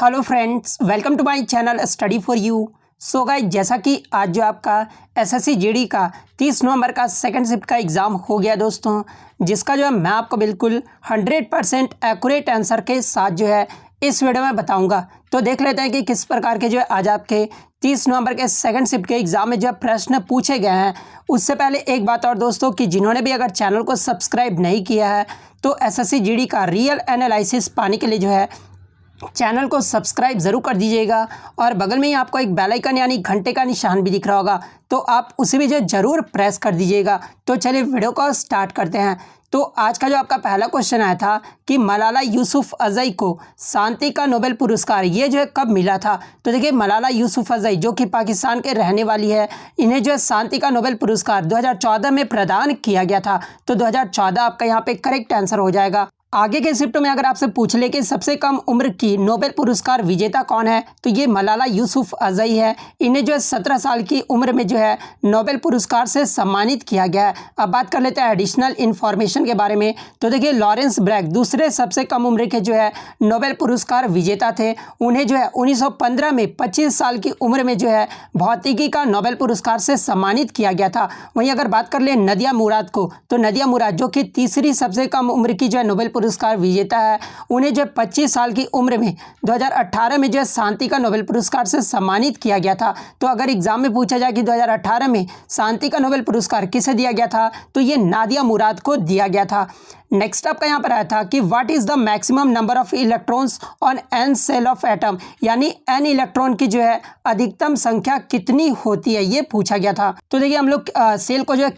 Hello friends, welcome to my channel study for you. So guys, जैसा कि आज जो आपका एसएससी जीडी का 30 नवंबर का सेकंड शिफ्ट का एग्ज़ाम हो गया दोस्तों, जिसका जो है मैं आपको बिल्कुल 100% एक्यूरेट आंसर के साथ जो है इस वीडियो में बताऊंगा। तो देख लेते हैं कि किस प्रकार के जो है आज आपके 30 नवंबर के सेकंड शिफ्ट के एग्ज़ाम में जो है प्रश्न पूछे गए हैं। उससे पहले एक बात और दोस्तों, कि जिन्होंने भी अगर चैनल को सब्सक्राइब नहीं किया है तो एसएससी जीडी का रियल एनालिसिस पाने के लिए जो है चैनल को सब्सक्राइब ज़रूर कर दीजिएगा। और बगल में ही आपको एक बेल आइकन यानी घंटे का निशान भी दिख रहा होगा, तो आप उसे भी जो ज़रूर प्रेस कर दीजिएगा। तो चलिए वीडियो को स्टार्ट करते हैं। तो आज का जो आपका पहला क्वेश्चन आया था कि मलाला यूसुफ़ज़ई को शांति का नोबेल पुरस्कार ये जो है कब मिला था। तो देखिए, मलाला यूसुफ़ज़ई जो कि पाकिस्तान के रहने वाली है, इन्हें जो है शांति का नोबेल पुरस्कार 2014 में प्रदान किया गया था। तो 2014 आपका यहाँ पे करेक्ट आंसर हो जाएगा। आगे के शिफ्ट में अगर आपसे पूछ ले कि सबसे कम उम्र की नोबेल पुरस्कार विजेता कौन है, तो ये मलाला यूसुफ़ज़ई है। इन्हें जो है 17 साल की उम्र में जो है नोबेल पुरस्कार से सम्मानित किया गया है। अब बात कर लेते हैं एडिशनल इन्फॉर्मेशन के बारे में। तो देखिए, लॉरेंस ब्रैग दूसरे सबसे कम उम्र के जो है नोबेल पुरस्कार विजेता थे। उन्हें जो है 1915 में 25 साल की उम्र में जो है भौतिकी का नोबेल पुरस्कार से सम्मानित किया गया था। वहीं अगर बात कर ले नदिया मुराद को, तो नदिया मुराद जो कि तीसरी सबसे कम उम्र की जो है नोबेल पुरस्कार विजेता है, उन्हें जो 25 साल की उम्र में 2018 में जो है शांति का नोबेल पुरस्कार से सम्मानित किया गया था। तो अगर एग्जाम में पूछा जाए कि 2018 में शांति का नोबेल पुरस्कार किसे दिया गया था, तो ये नादिया मुराद को दिया गया था। नेक्स्ट आपका यहाँ पर आया था कि what is the maximum number of electrons on N shell of atom, यानी एन इलेक्ट्रॉन की जो है अधिकतम संख्या कितनी होती है, ये पूछा गया था। तो देखिए, हम लोग सेल को जो है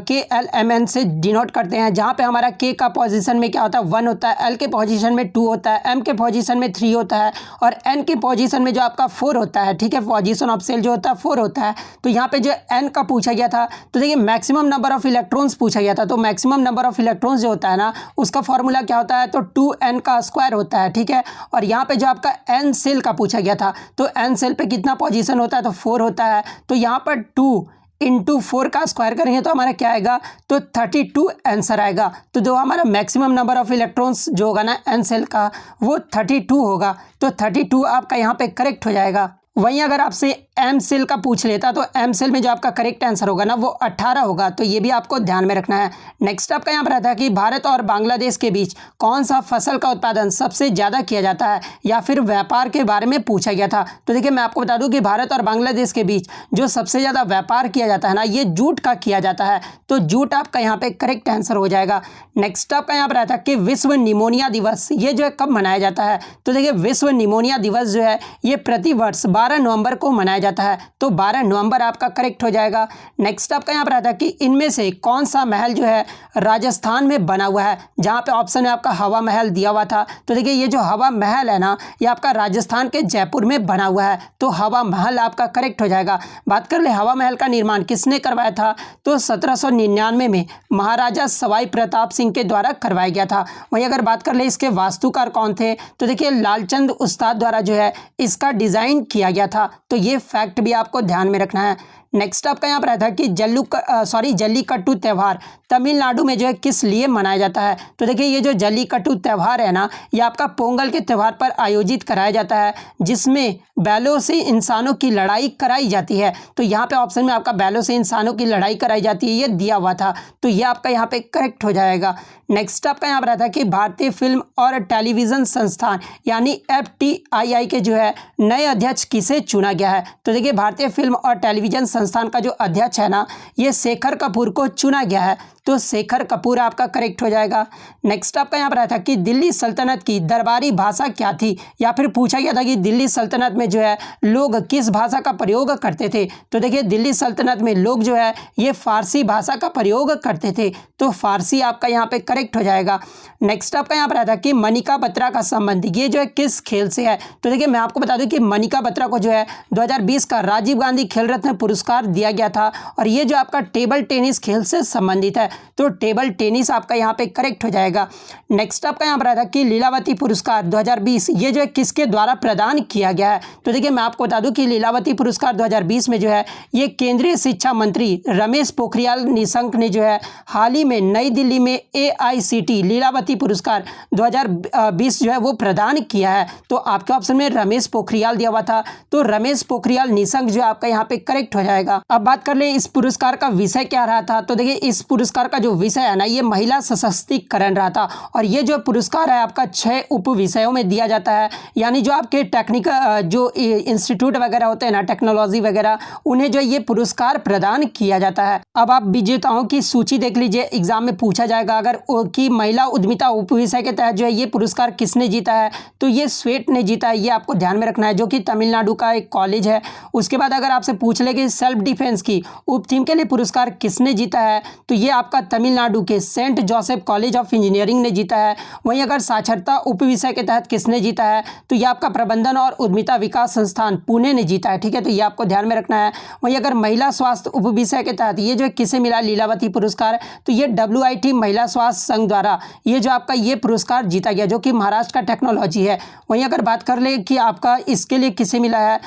KLMN से डिनोट करते हैं, जहाँ पे हमारा K का पोजीशन में क्या होता है 1 होता है, L के पोजीशन में 2 होता है, M के पोजीशन में 3 होता है और N के पोजीशन में जो आपका 4 होता है। ठीक है, पोजीशन ऑफ सेल जो होता है 4 होता है। तो यहाँ पे जो N का पूछा गया था, तो देखिए मैक्सिमम नंबर ऑफ इलेक्ट्रॉन्स पूछा गया था। तो मैक्सिमम नंबर ऑफ इलेक्ट्रॉन्स जो होता है ना, उसका फॉर्मूला क्या होता है, तो 2n का स्क्वायर होता है। ठीक है, और यहाँ पे जो आपका n सेल का पूछा गया था, तो n सेल पे कितना पोजीशन होता है, तो 4 होता है। तो यहाँ पर 2 इंटू 4 का स्क्वायर करेंगे तो हमारा क्या आएगा, तो 32 आंसर आएगा। तो जो हमारा मैक्सिमम नंबर ऑफ इलेक्ट्रॉन्स जो होगा ना n सेल का, वो 32 होगा। तो 32 आपका यहाँ पे करेक्ट हो जाएगा। वहीं अगर आपसे एम सेल का पूछ लेता, तो एम सेल में जो आपका करेक्ट आंसर होगा ना, वो 18 होगा। तो ये भी आपको ध्यान में रखना है। नेक्स्ट आपका यहाँ पर आता है कि भारत और बांग्लादेश के बीच कौन सा फसल का उत्पादन सबसे ज़्यादा किया जाता है, या फिर व्यापार के बारे में पूछा गया था। तो देखिए, मैं आपको बता दूं कि भारत और बांग्लादेश के बीच जो सबसे ज़्यादा व्यापार किया जाता है ना, ये जूट का किया जाता है। तो जूट आपका यहाँ पे करेक्ट आंसर हो जाएगा। नेक्स्ट आपका यहाँ पर आता है कि विश्व निमोनिया दिवस ये जो है कब मनाया जाता है। तो देखिए, विश्व निमोनिया दिवस जो है ये प्रतिवर्ष 12 नवंबर को मनाया जाता है। तो 12 नवंबर आपका करेक्ट हो जाएगा। नेक्स्ट आपका यहाँ पर आता है कि इनमें से कौन सा महल जो है राजस्थान में बना हुआ है, जहाँ पे ऑप्शन में आपका हवा महल दिया हुआ था। तो देखिए, ये जो हवा महल है ना, ये आपका राजस्थान के जयपुर में बना हुआ है। तो हवा महल आपका करेक्ट हो जाएगा। बात कर ले हवा महल का निर्माण किसने करवाया था, तो 1799 में महाराजा सवाई प्रताप सिंह के द्वारा करवाया गया था। वहीं अगर बात कर ले इसके वास्तुकार कौन थे, तो देखिए लालचंद उस्ताद द्वारा जो है इसका डिज़ाइन किया गया था। तो ये फैक्ट भी आपको ध्यान में रखना है। नेक्स्ट आपका यहाँ पर आता है कि जल्लीकट्टू त्यौहार तमिलनाडु में जो है किस लिए मनाया जाता है। तो देखिए, ये जो जल्लीकट्टू त्यौहार है ना, ये आपका पोंगल के त्यौहार पर आयोजित कराया जाता है, जिसमें बैलों से इंसानों की लड़ाई कराई जाती है। तो यहाँ पे ऑप्शन में आपका बैलों से इंसानों की लड़ाई कराई जाती है, ये दिया हुआ था। तो ये आपका यहाँ पे करेक्ट हो जाएगा। नेक्स्ट आपका यहाँ पर आता है कि भारतीय फिल्म और टेलीविज़न संस्थान यानी FTII के जो है नए अध्यक्ष किसे चुना गया है। तो देखिए, भारतीय फिल्म और टेलीविज़न संस्थान का जो अध्यक्ष है ना, ये शेखर कपूर को चुना गया है। तो शेखर कपूर आपका करेक्ट हो जाएगा। नेक्स्ट आपका यहाँ पर आया था कि दिल्ली सल्तनत की दरबारी भाषा क्या थी, या फिर पूछा गया था कि दिल्ली सल्तनत में जो है लोग किस भाषा का प्रयोग करते थे। तो देखिए, दिल्ली सल्तनत में लोग जो है ये फारसी भाषा का प्रयोग करते थे। तो फारसी आपका यहाँ पे करेक्ट हो जाएगा। नेक्स्ट आपका यहाँ पर आया था कि मनिका बत्रा का संबंध ये जो है किस खेल से है। तो देखिए, मैं आपको बता दूं कि मनिका बत्रा को जो है 2020 का राजीव गांधी खेल रत्न पुरस्कार पुरस्कार दिया गया था और ये जो आपका टेबल टेनिस खेल से संबंधित है, तो टेबल टेनिस आपका यहाँ पे करेक्ट हो जाएगा। नेक्स्ट आपका यहाँ पर आया था कि लीलावती पुरस्कार 2020 ये जो है किसके द्वारा प्रदान किया गया है। तो देखिए मैं आपको बता दूं कि लीलावती पुरस्कार 2020 में जो है ये केंद्रीय शिक्षा मंत्री रमेश पोखरियाल निशंक ने जो है हाल ही में नई दिल्ली में AICTE लीलावती पुरस्कार 2020 जो है वो प्रदान किया है। तो आपके ऑप्शन में रमेश पोखरियाल दिया हुआ था, तो रमेश पोखरियाल निशंक जो आपका यहाँ पे करेक्ट हो जाएगा। अब बात कर ले इस पुरस्कार का विषय क्या रहा था। तो देखिए इस पुरस्कार का जो विषय है ना ये महिला सशक्तिकरण रहा था और ये जो पुरस्कार है आपका 6 उप विषयों में दिया जाता है, यानी जो आपके टेक्निकल जो इंस्टीट्यूट वगैरह होते हैं ना टेक्नोलॉजी वगैरह, उन्हें जो ये पुरस्कार प्रदान किया जाता है। अब आप विजेताओं की सूची देख लीजिए, एग्जाम में पूछा जाएगा अगर कि महिला उद्यमिता उप विषय के तहत जो है ये पुरस्कार किसने जीता है, तो ये स्वेट ने जीता है। ये आपको ध्यान में रखना है, जो कि तमिलनाडु का एक कॉलेज है। उसके बाद अगर आपसे पूछ ले कि सेल्फ डिफेंस की उप थीम के लिए पुरस्कार किसने जीता है, तो ये आपका तमिलनाडु के saint Joseph college of engineering ने जीता है। वहीं अगर साक्षरता उप विषय के तहत किसने जीता है, तो ये आपका प्रबंधन और उद्यमिता विकास संस्थान पुणे ने जीता है। ठीक है, तो ये आपको ध्यान में रखना है। वहीं अगर महिला स्वास्थ्य उप विषय के तहत ये जो किसे मिला लीलावती पुरस्कार, तो ये WIT महिला स्वास्थ्य संघ द्वारा ये जो आपका ये पुरस्कार जीता गया, जो कि महाराष्ट्र का टेक्नोलॉजी है। वहीं अगर बात कर ले कि आपका इसके लिए किसे मिला है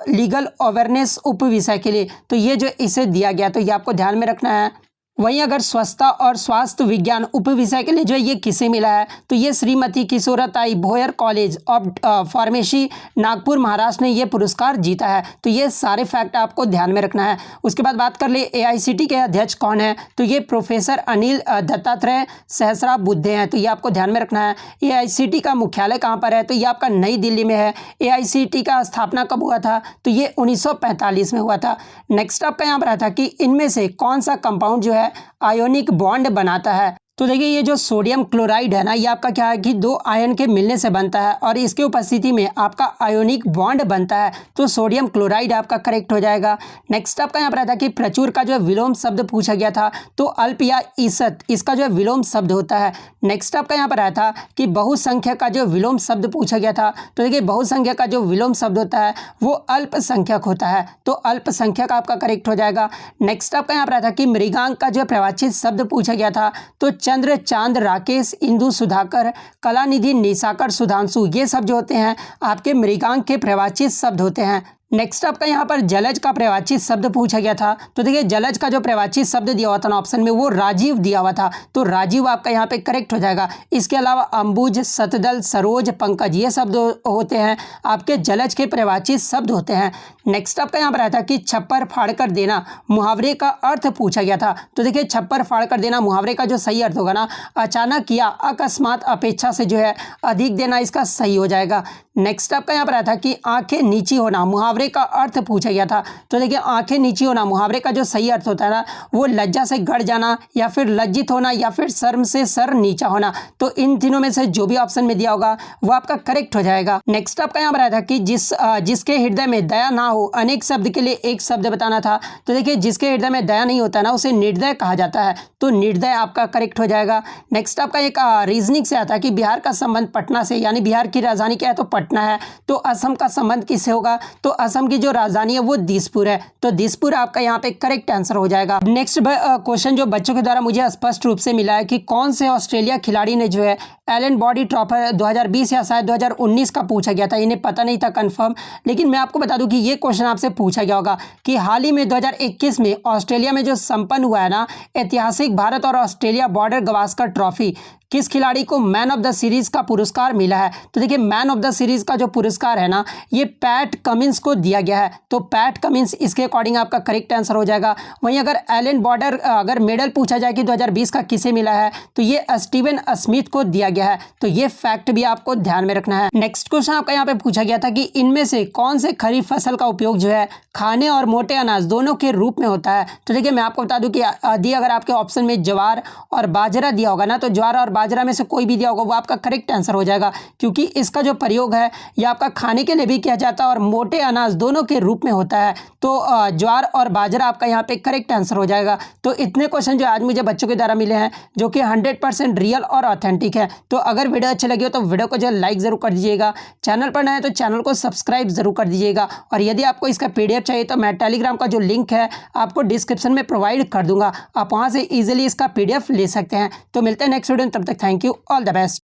लीगल अवेयरनेस उप विषय के लिए, तो ये जो इसे दिया गया, तो ये आपको ध्यान में रखना है। वहीं अगर स्वच्छता और स्वास्थ्य विज्ञान उप विषय के लिए जो ये किसे मिला है, तो ये Shrimati Kishortai Bhoyar college of pharmacy Nagpur Maharashtra ने ये पुरस्कार जीता है। तो ये सारे फैक्ट आपको ध्यान में रखना है। उसके बाद बात कर ले AICTE के अध्यक्ष कौन है, तो ये प्रोफेसर अनिल दत्तात्रेय सहस्राबुद्धे हैं। तो ये आपको ध्यान में रखना है। AICTE का मुख्यालय कहाँ पर है, तो ये आपका नई दिल्ली में है। AICTE का स्थापना कब हुआ था, तो ये 1945 में हुआ था। नेक्स्ट आपका यहाँ पर आता कि इनमें से कौन सा कंपाउंड जो है आयोनिक बॉन्ड बनाता है। तो देखिए ये जो सोडियम क्लोराइड है ना, ये आपका क्या है कि 2 आयन के मिलने से बनता है और इसके उपस्थिति में आपका आयोनिक बॉन्ड बनता है, तो सोडियम क्लोराइड आपका करेक्ट हो जाएगा। नेक्स्ट आपका यहाँ पर आता है कि प्रचुर का जो विलोम शब्द पूछा गया था, तो अल्प या ईसत इसका जो विलोम शब्द होता है। नेक्स्ट आपका यहाँ पर आया था कि बहुसंख्यक का जो विलोम शब्द पूछा गया था, तो देखिए बहुसंख्यक का जो विलोम शब्द होता है वो अल्पसंख्यक होता है, तो अल्पसंख्यक आपका करेक्ट हो जाएगा। नेक्स्ट आपका यहाँ पर आया था कि मृगांक का जो प्रवाचित शब्द पूछा गया था, तो चंद्र, चांद, राकेश, इंदु, सुधाकर, कलानिधि, निशाकर, सुधांशु, ये सब जो होते हैं आपके मृगांक के प्रवाचित शब्द होते हैं। नेक्स्ट आपका यहाँ पर जलज का प्रवाचित शब्द पूछा गया था, तो देखिए जलज का जो प्रवाचित शब्द दिया हुआ था ना ऑप्शन में, वो राजीव दिया हुआ था, तो राजीव आपका यहाँ पे करेक्ट हो जाएगा। इसके अलावा अंबुज, सतदल, सरोज, पंकज, ये शब्द होते हैं आपके जलज के प्रवाचित शब्द होते हैं। नेक्स्ट आपका यहाँ पर आया था कि छप्पर फाड़ कर देना मुहावरे का अर्थ पूछा गया था, तो देखिए छप्पर फाड़ कर देना मुहावरे का जो सही अर्थ होगा ना, अचानक या अकस्मात अपेक्षा से जो है अधिक देना, इसका सही हो जाएगा। नेक्स्ट आपका यहाँ पर आया था कि आंखें नीची होना मुहावरे का अर्थ पूछा गया था, तो देखिए आंखें नीची होना मुहावरे का जो सही अर्थ होता है ना, वो लज्जा से गड़ जाना या फिर लज्जित होना या फिर शर्म से सर नीचा होना, तो इन तीनों में से जो भी ऑप्शन में दिया होगा वो आपका करेक्ट हो जाएगा। नेक्स्ट आपका यहाँ पर आया था कि जिसके हृदय में दया ना हो, अनेक शब्द के लिए एक शब्द बताना था, तो देखिए जिसके हृदय में दया नहीं होता ना उसे निर्दय कहा जाता है, तो निर्दय आपका करेक्ट हो जाएगा। नेक्स्ट आपका एक रीजनिंग से आता है कि बिहार का संबंध पटना से, यानी बिहार की राजधानी क्या है, तो पटना है, तो असम का संबंध किससे होगा, तो असम की जो राजधानी है वो दिसपुर है, तो दिसपुर आपका यहाँ पे करेक्ट आंसर हो जाएगा। नेक्स्ट क्वेश्चन जो बच्चों के द्वारा मुझे स्पष्ट रूप से मिला है कि कौन से ऑस्ट्रेलिया खिलाड़ी ने जो है एलन बॉडी ट्रॉफी 2020 या शायद 2019 का पूछा गया था, इन्हें पता नहीं था कंफर्म, लेकिन मैं आपको बता दूं कि ये क्वेश्चन आपसे पूछा गया होगा कि हाल ही में 2021 में ऑस्ट्रेलिया में जो संपन्न हुआ है ना ऐतिहासिक भारत और ऑस्ट्रेलिया बॉर्डर गावस्कर ट्रॉफी, किस खिलाड़ी को मैन ऑफ द सीरीज का पुरस्कार मिला है। तो देखिए मैन ऑफ द सीरीज का जो पुरस्कार है ना ये पैट कमिंस को दिया गया है, तो पैट कमिंस इसके अकॉर्डिंग आपका करेक्ट आंसर हो जाएगा। वहीं अगर एलन बॉर्डर अगर मेडल पूछा जाए कि 2020 का किसे मिला है, तो ये स्टीवन स्मिथ को दिया गया है, तो ये फैक्ट भी आपको ध्यान में रखना है। नेक्स्ट क्वेश्चन आपका यहाँ पे पूछा गया था कि इनमें से कौन से खरीफ फसल का उपयोग जो है खाने और मोटे अनाज दोनों के रूप में होता है। तो देखिए मैं आपको बता दूं कि यदि अगर आपके ऑप्शन में ज्वार और बाजरा दिया होगा ना, तो ज्वार और बाजरा में से कोई भी दिया होगा वो आपका करेक्ट आंसर हो जाएगा, क्योंकि इसका जो प्रयोग है ये आपका खाने के लिए भी किया जाता है और मोटे अनाज दोनों के रूप में होता है। तो ज्वार और बाजरा आपका यहाँ पे करेक्ट आंसर हो जाएगा। तो इतने क्वेश्चन जो आज मुझे बच्चों के द्वारा मिले हैं जो कि 100% रियल और ऑथेंटिक है। तो अगर वीडियो अच्छी लगी हो तो वीडियो को जो लाइक ज़रूर कर दीजिएगा, चैनल पर नए हैं तो चैनल को सब्सक्राइब जरूर कर दीजिएगा। और यदि आपको इसका PDF चाहिए तो मैं टेलीग्राम का जो लिंक है आपको डिस्क्रिप्शन में प्रोवाइड कर दूंगा, आप वहाँ से ईजिली इसका PDF ले सकते हैं। तो मिलते हैं नेक्स्ट वीडियो में, तब तक thank you, all the best.